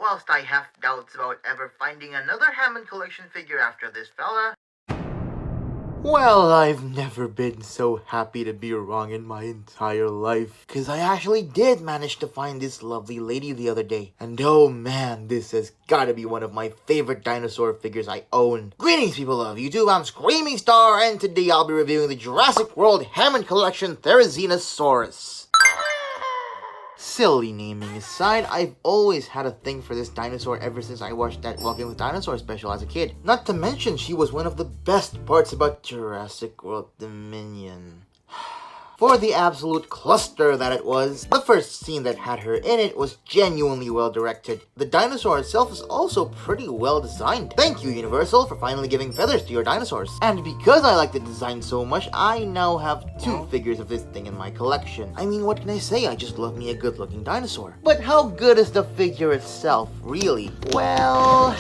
whilst I have doubts about ever finding another Hammond collection figure after this fella. Well, I've never been so happy to be wrong in my entire life, cause I actually did manage to find this lovely lady the other day. And oh man, this has gotta be one of my favorite dinosaur figures I own. Greetings people of YouTube, I'm Screaming Star, and today I'll be reviewing the Jurassic World Hammond Collection THERIZINOSAURUS. Silly naming aside, I've always had a thing for this dinosaur ever since I watched that Walking with Dinosaurs special as a kid. Not to mention, she was one of the best parts about Jurassic World Dominion. For the absolute cluster that it was, the first scene that had her in it was genuinely well directed. The dinosaur itself is also pretty well designed. Thank you, Universal, for finally giving feathers to your dinosaurs. And because I like the design so much, I now have 2 figures of this thing in my collection. I mean, what can I say? I just love me a good looking dinosaur. But how good is the figure itself, really? Well,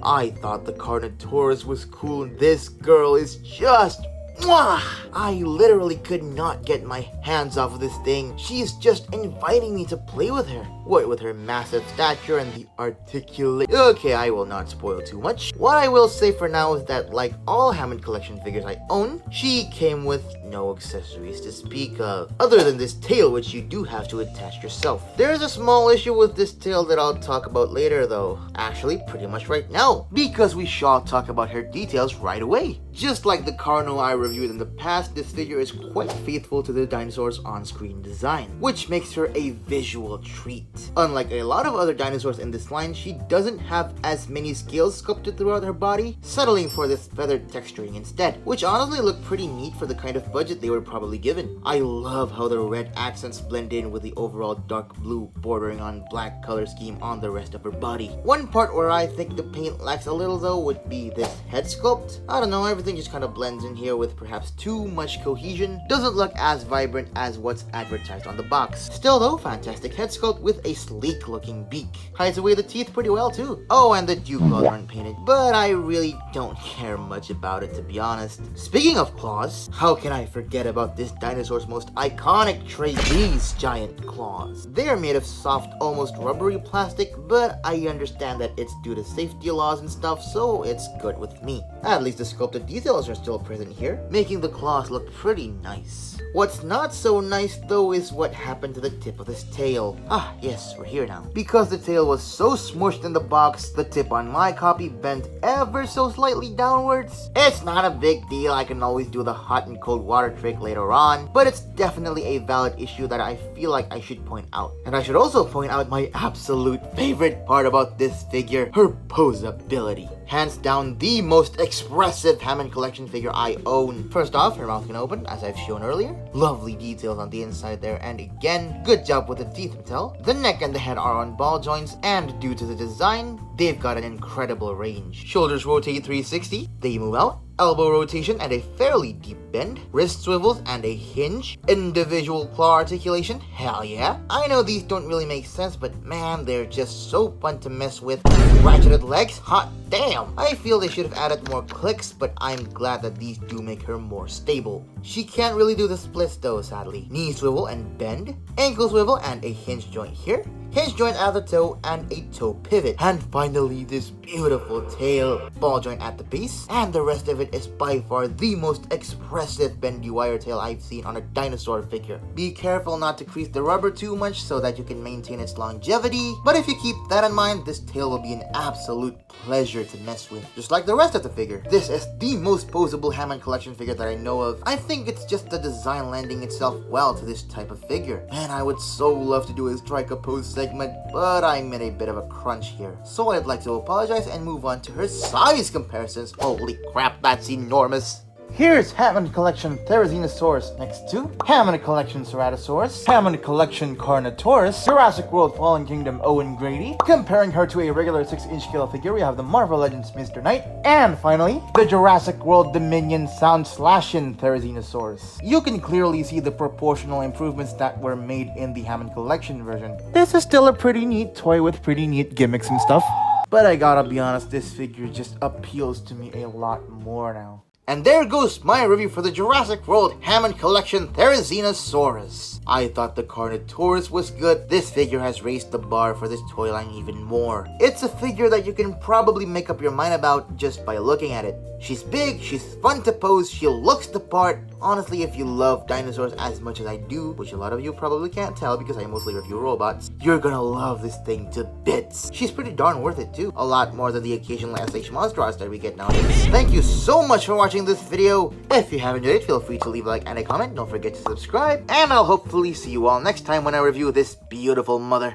I thought the Carnotaurus was cool. This girl is just... mwah! I literally could not get my hands off of this thing. She's just inviting me to play with her. What with her massive stature and the articulation. Okay, I will not spoil too much. What I will say for now is that, like all Hammond collection figures I own, she came with no accessories to speak of, other than this tail, which you do have to attach yourself. There is a small issue with this tail that I'll talk about later though. Actually, pretty much right now, because we shall talk about her details right away. Just like the Carno I reviewed in the past, this figure is quite faithful to the dinosaur's on-screen design, which makes her a visual treat. Unlike a lot of other dinosaurs in this line, she doesn't have as many scales sculpted throughout her body, settling for this feathered texturing instead, which honestly looked pretty neat for the kind of budget they were probably given. I love how the red accents blend in with the overall dark blue bordering on black color scheme on the rest of her body. One part where I think the paint lacks a little though would be this head sculpt. I don't know, everything just kind of blends in here with perhaps too much cohesion. Doesn't look as vibrant as what's advertised on the box. Still though, fantastic head sculpt with a sleek looking beak. Hides away the teeth pretty well too. Oh, and the dew claws aren't painted, but I really don't care much about it to be honest. Speaking of claws, how can I forget about this dinosaur's most iconic trait, these giant claws. They're made of soft, almost rubbery plastic, but I understand that it's due to safety laws and stuff, so it's good with me. At least the sculpted details are still present here, making the claws look pretty nice. What's not so nice though is what happened to the tip of this tail. Ah, yes, we're here now. Because the tail was so smushed in the box, the tip on my copy bent ever so slightly downwards. It's not a big deal, I can always do the hot and cold water trick later on, but it's definitely a valid issue that I feel like I should point out. And I should also point out my absolute favorite part about this figure, her posability. Hands down the most expressive Hammond collection figure I own. First off, her mouth can open, as I've shown earlier. Lovely details on the inside there, and again, good job with the teeth detail. The neck and the head are on ball joints, and due to the design, they've got an incredible range. Shoulders rotate 360, they move out. Elbow rotation and a fairly deep bend, wrist swivels and a hinge, individual claw articulation, hell yeah. I know these don't really make sense, but man, they're just so fun to mess with. Ratcheted legs, hot damn. I feel they should have added more clicks, but I'm glad that these do make her more stable. She can't really do the splits though, sadly. Knee swivel and bend, ankle swivel and a hinge joint here, hinge joint at the toe and a toe pivot, and finally this beautiful tail, ball joint at the base, and the rest of it is by far the most expressive bendy wire tail I've seen on a dinosaur figure. Be careful not to crease the rubber too much so that you can maintain its longevity, but if you keep that in mind, this tail will be an absolute pleasure to mess with, just like the rest of the figure. This is the most posable Hammond collection figure that I know of. I think it's just the design lending itself well to this type of figure. Man, I would so love to do a strike a pose segment, but I'm in a bit of a crunch here, so I'd like to apologize and move on to her size comparisons. Holy crap, that's enormous. Here's Hammond Collection THERIZINOSAURUS next to Hammond Collection Ceratosaurus, Hammond Collection Carnotaurus, Jurassic World Fallen Kingdom Owen Grady. Comparing her to a regular 6-inch scale figure, we have the Marvel Legends Mr. Knight, and finally, the Jurassic World Dominion Sound Slashin' THERIZINOSAURUS. You can clearly see the proportional improvements that were made in the Hammond Collection version. This is still a pretty neat toy with pretty neat gimmicks and stuff, but I gotta be honest, this figure just appeals to me a lot more now. And there goes my review for the Jurassic World Hammond Collection THERIZINOSAURUS. I thought the Carnotaurus was good. This figure has raised the bar for this toy line even more. It's a figure that you can probably make up your mind about just by looking at it. She's big, she's fun to pose, she looks the part. Honestly, if you love dinosaurs as much as I do, which a lot of you probably can't tell because I mostly review robots, you're gonna love this thing to bits. She's pretty darn worth it too. A lot more than the occasional SH Monstros that we get nowadays. Thank you so much for watching this video. If you have enjoyed it, feel free to leave a like and a comment. Don't forget to subscribe. And I'll hopefully see you all next time when I review this beautiful mother.